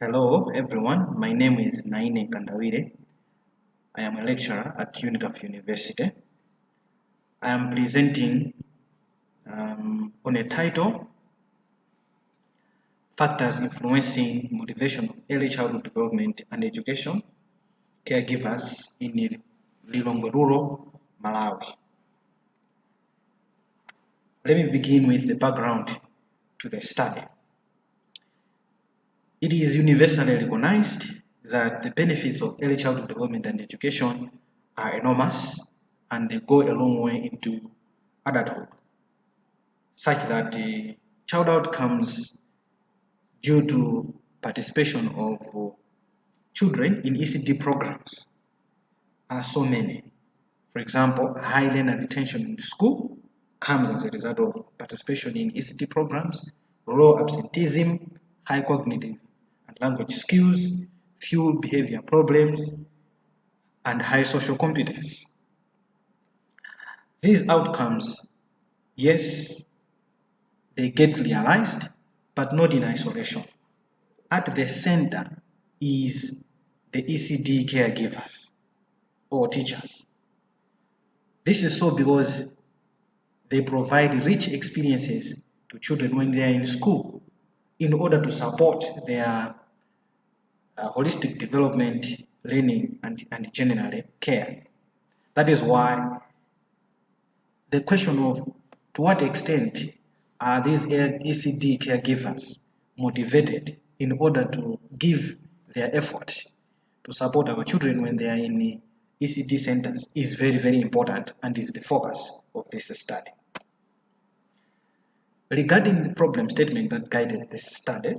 Hello everyone, my name is Naine Mkandawire. I am a lecturer at UNICAF University. I am presenting on a title, Factors Influencing Motivation of Early Childhood Development and Education, Caregivers in Lilongwe Rural, Malawi. Let me begin with the background to the study. It is universally recognized that the benefits of early childhood development and education are enormous and they go a long way into adulthood, such that child outcomes due to participation of children in ECD programs are so many. For example, high learner retention in school comes as a result of participation in ECD programs, low absenteeism, high cognitive and language skills, few behavior problems, and high social competence. These outcomes, yes, they get realized, but not in isolation. At the center is the ECD caregivers or teachers. This is so because they provide rich experiences to children when they are in school in order to support their holistic development, learning, and general care. That is why the question of to what extent are these ECD caregivers motivated in order to give their effort to support our children when they are in the ECD centers is very, very important and is the focus of this study. Regarding the problem statement that guided this study,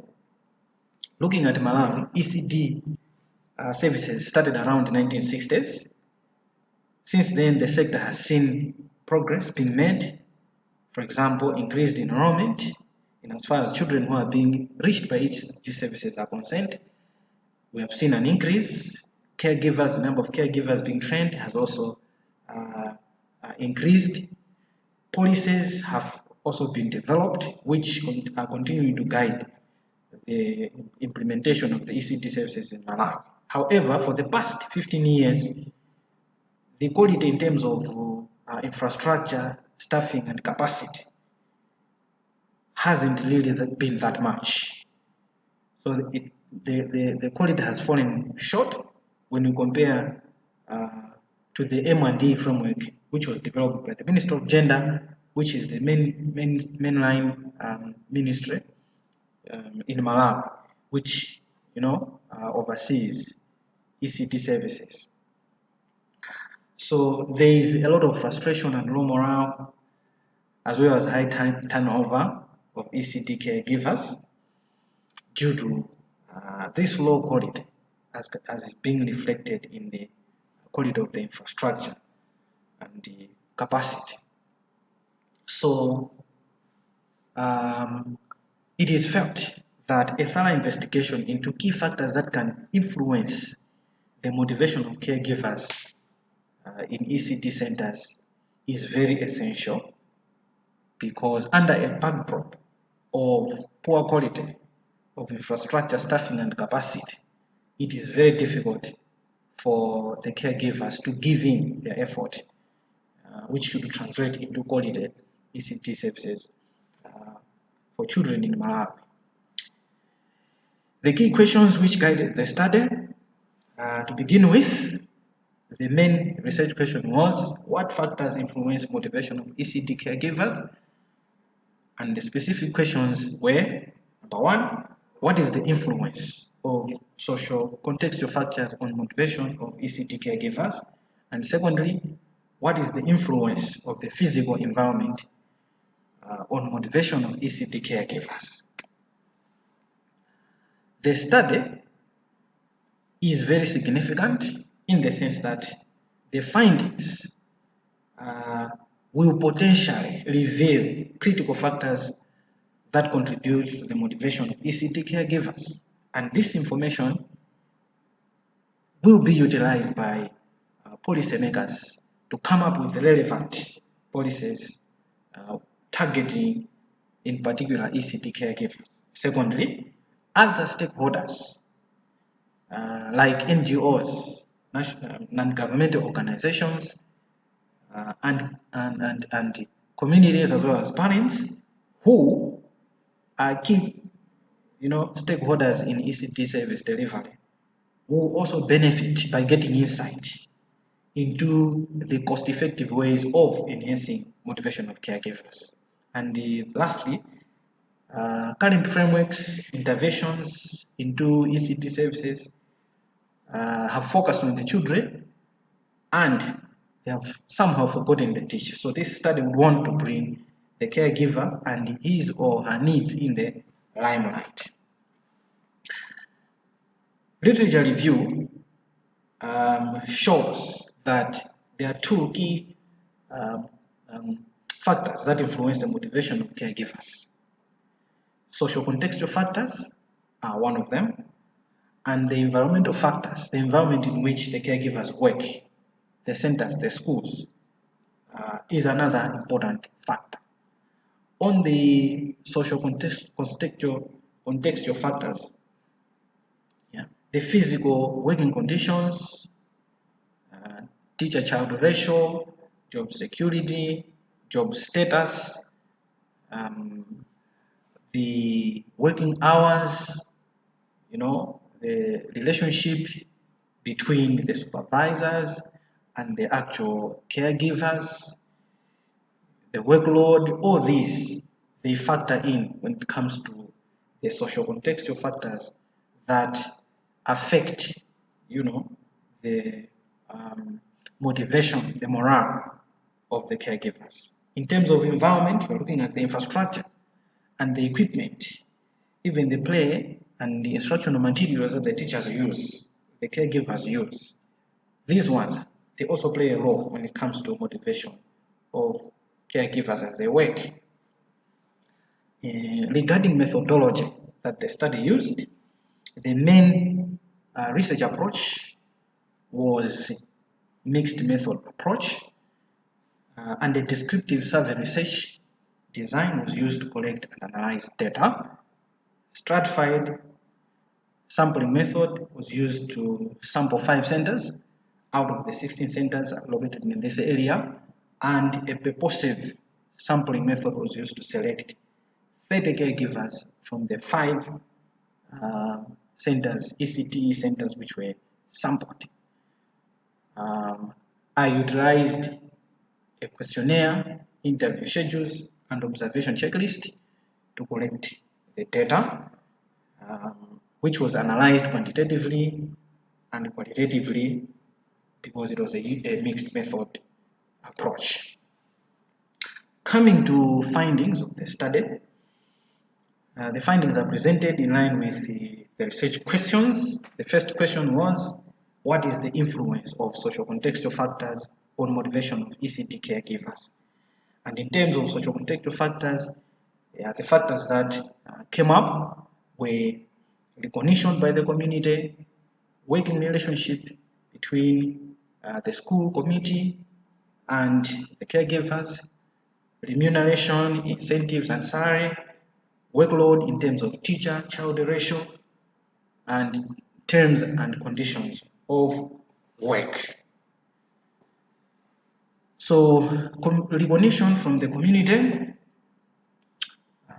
looking at Malawi, ECD services started around the 1960s. Since then, the sector has seen progress being made. For example, increased enrollment in as far as children who are being reached by ECD services are concerned. We have seen an increase. Caregivers, the number of caregivers being trained has also increased. Policies have also been developed, which are continuing to guide the implementation of the ECD services in Malawi. However, for the past 15 years, the quality in terms of infrastructure, staffing, and capacity hasn't really been that much. So the quality has fallen short when you compare to the M&D framework, which was developed by the Ministry of Gender, which is the mainline ministry in Malawi, which oversees ECD services. So there is a lot of frustration and low morale, as well as high turnover of ECD caregivers due to this low quality as is being reflected in the quality of the infrastructure and the capacity. So it is felt that a thorough investigation into key factors that can influence the motivation of caregivers in ECD centers is very essential, because under a backdrop of poor quality of infrastructure, staffing, and capacity, it is very difficult for the caregivers to give in their effort, which should translate into quality ECD services for children in Malawi. The key questions which guided the study, to begin with, the main research question was, what factors influence motivation of ECD caregivers? And the specific questions were, number one, what is the influence of social contextual factors on motivation of ECD caregivers? And secondly, what is the influence of the physical environment on motivation of ECD caregivers? The study is very significant in the sense that the findings will potentially reveal critical factors that contribute to the motivation of ECD caregivers. And this information will be utilized by policymakers to come up with relevant policies targeting, in particular, ECD caregivers. Secondly, other stakeholders like NGOs, non-governmental organizations, and communities as well as parents who are key, stakeholders in ECD service delivery, will also benefit by getting insight into the cost-effective ways of enhancing motivation of caregivers. And lastly, current frameworks, interventions into ECD services have focused on the children, and they have somehow forgotten the teacher. So this study would want to bring the caregiver and his or her needs in the limelight. Literature review shows that there are two key factors that influence the motivation of caregivers. Social contextual factors are one of them, and the environmental factors, the environment in which the caregivers work, the centers, the schools, is another important factor. On the social contextual factors, the physical working conditions, teacher-child ratio, job security, job status, the working hours, the relationship between the supervisors and the actual caregivers, the workload, all these, they factor in when it comes to the social contextual factors that affect, the motivation, the morale of the caregivers. In terms of environment, we're looking at the infrastructure and the equipment, even the play and the instructional materials that the teachers use, the caregivers use. These ones, they also play a role when it comes to motivation of caregivers as they work. Regarding methodology that the study used, the main research approach was mixed method approach, and the descriptive survey research design was used to collect and analyze data. Stratified sampling method was used to sample 5 centers out of the 16 centers located in this area, and a purposive sampling method was used to select 30 caregivers from the 5 centers, ECDE centers, which were sampled. I utilized a questionnaire, interview schedules, and observation checklist to collect the data, which was analyzed quantitatively and qualitatively because it was a mixed method approach. Coming to findings of the study, the findings are presented in line with the research questions. The first question was, what is the influence of social contextual factors on motivation of ECD caregivers? And in terms of social contextual factors, the factors that came up were recognition by the community, working relationship between the school committee and the caregivers, remuneration, incentives and salary, workload in terms of teacher-child ratio, and terms and conditions of work. So recognition from the community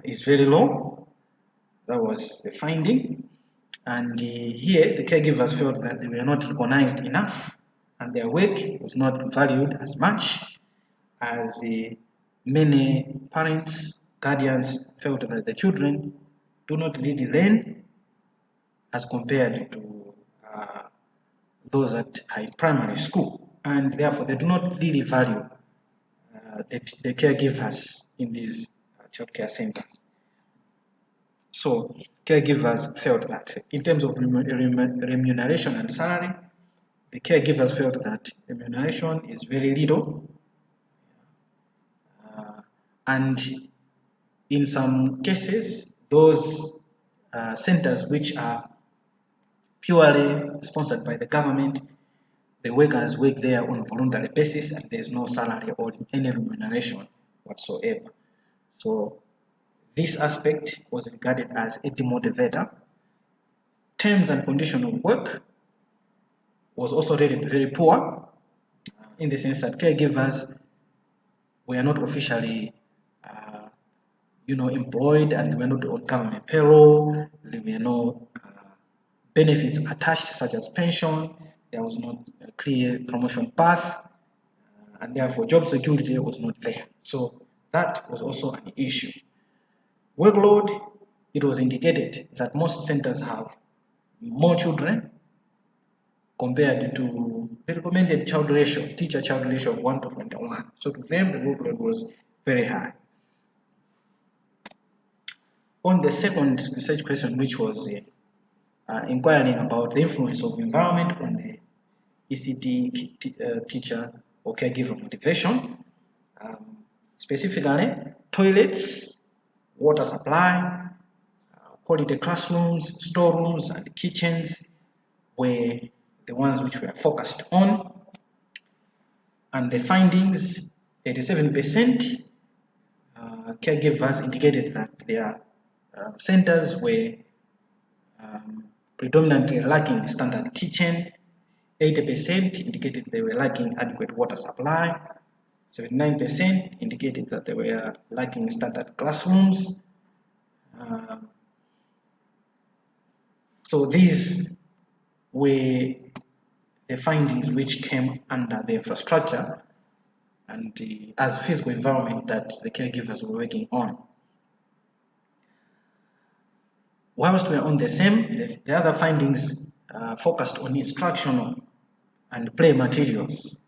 is very low. That was the finding. And here the caregivers felt that they were not recognized enough and their work was not valued as much as many parents, guardians felt that the children do not really learn as compared to those that are in primary school, and therefore they do not really value the caregivers in these childcare centers. So caregivers felt that in terms of remuneration and salary, the caregivers felt that remuneration is very little, and in some cases, those centers which are purely sponsored by the government, the workers work there on a voluntary basis and there's no salary or any remuneration whatsoever. So this aspect was regarded as a demotivator. Terms and conditions of work was also rated very poor, in the sense that caregivers were not officially employed, and they were not on government payroll. There were no benefits attached, such as pension. There was not a clear promotion path, and therefore job security was not there. So that was also an issue. Workload, it was indicated that most centers have more children compared to the recommended child ratio, teacher-child ratio of 1 to 21. So to them, the workload was very high. On the second research question, which was inquiring about the influence of environment on the ECD teacher or caregiver motivation, specifically toilets, water supply, quality classrooms, storerooms, and kitchens were the ones which were focused on. And the findings, 87% caregivers indicated that their centers were predominantly lacking standard kitchen. 80% indicated they were lacking adequate water supply. 79% indicated that they were lacking standard classrooms. So these were the findings which came under the infrastructure and as physical environment that the caregivers were working on. Whilst we are on the same, the other findings focused on instructional and play materials,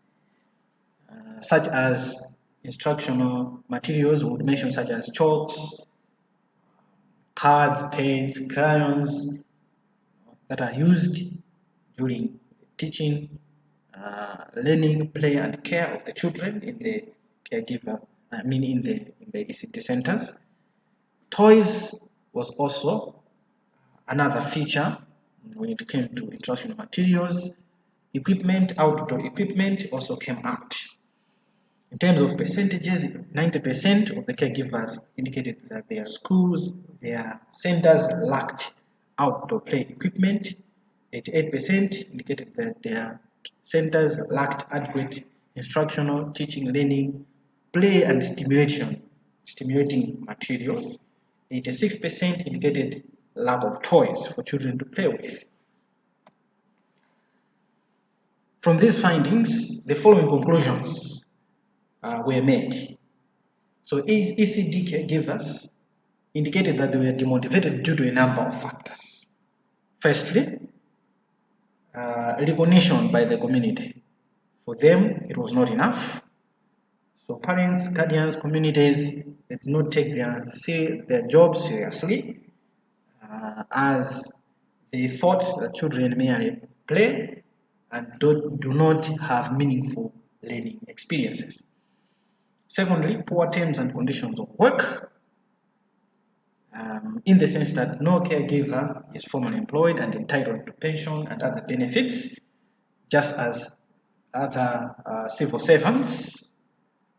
such as instructional materials we would mention, such as chalks, cards, pens, crayons that are used during teaching, learning, play, and care of the children in the caregiver, in the ECD centers. Toys was also another feature when it came to instructional materials. Equipment, outdoor equipment also came out. In terms of percentages, 90% of the caregivers indicated that their schools, their centers lacked outdoor play equipment. 88% indicated that their centers lacked adequate instructional, teaching, learning, play, and stimulating materials. 86% indicated lack of toys for children to play with. From these findings, the following conclusions were made. So ECD caregivers indicated that they were demotivated due to a number of factors. Firstly, recognition by the community. For them, it was not enough. So parents, guardians, communities did not take their job seriously, as they thought that children merely play and do not have meaningful learning experiences. Secondly, poor terms and conditions of work, in the sense that no caregiver is formally employed and entitled to pension and other benefits, just as other civil servants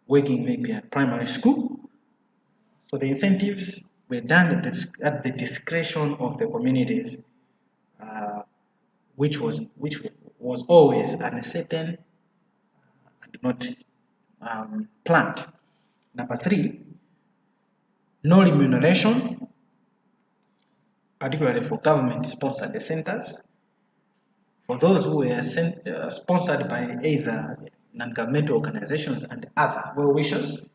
working maybe at primary school. So the incentives were done at the discretion of the communities, which was always uncertain and not planned. Number 3, no remuneration, particularly for government-sponsored centers. For those who were sponsored by either non-governmental organizations and other well-wishers,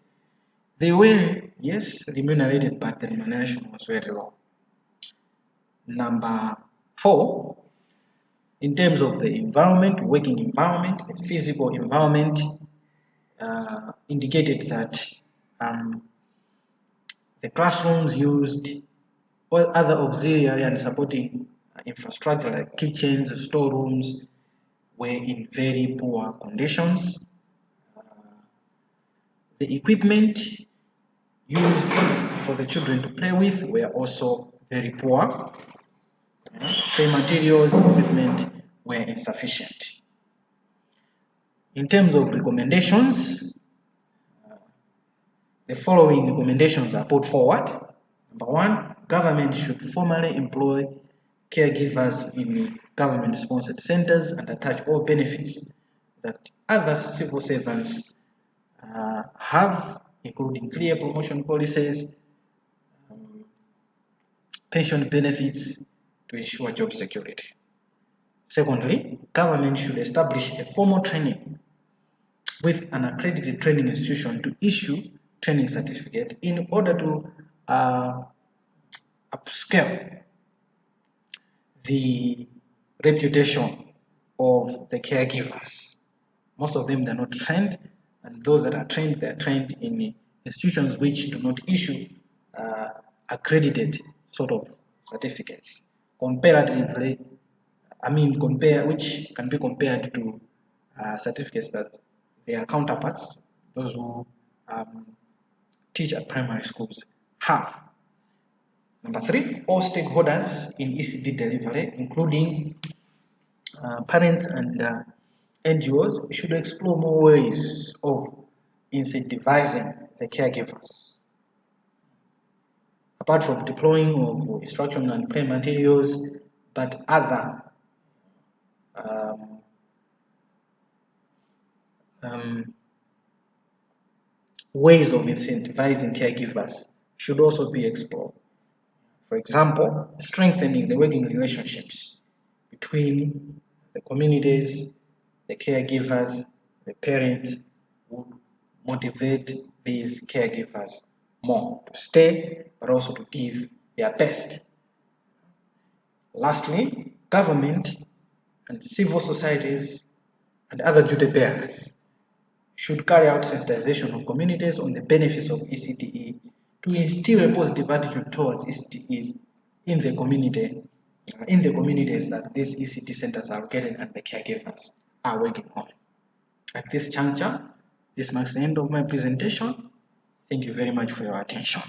they were, yes, remunerated, but the remuneration was very low. Number 4, in terms of the environment, working environment, the physical environment, indicated that the classrooms used all other auxiliary and supporting infrastructure like kitchens, storerooms were in very poor conditions. The equipment used for the children to play with were also very poor. Play materials, equipment were insufficient. In terms of recommendations, the following recommendations are put forward. Number 1, government should formally employ caregivers in government-sponsored centers and attach all benefits that other civil servants have, including clear promotion policies, pension benefits to ensure job security. Secondly, government should establish a formal training with an accredited training institution to issue training certificate in order to upscale the reputation of the caregivers. Most of them, they're not trained, and those that are trained, they're trained in institutions which do not issue accredited sort of certificates. Comparatively, which can be compared to certificates that their counterparts, those who teach at primary schools, have. Number 3, all stakeholders in ECD delivery, including parents and NGOs, should explore more ways of incentivizing the caregivers. Apart from deploying of instructional and play materials, but other ways of incentivizing caregivers should also be explored. For example, strengthening the working relationships between the communities, the caregivers, the parents would motivate these caregivers more to stay, but also to give their best. Lastly, government and civil societies and other duty bearers should carry out sensitization of communities on the benefits of ECDE to instill a positive attitude towards ECDEs in the communities that these ECD centers are located and the caregivers are working on. At this juncture, this marks the end of my presentation. Thank you very much for your attention.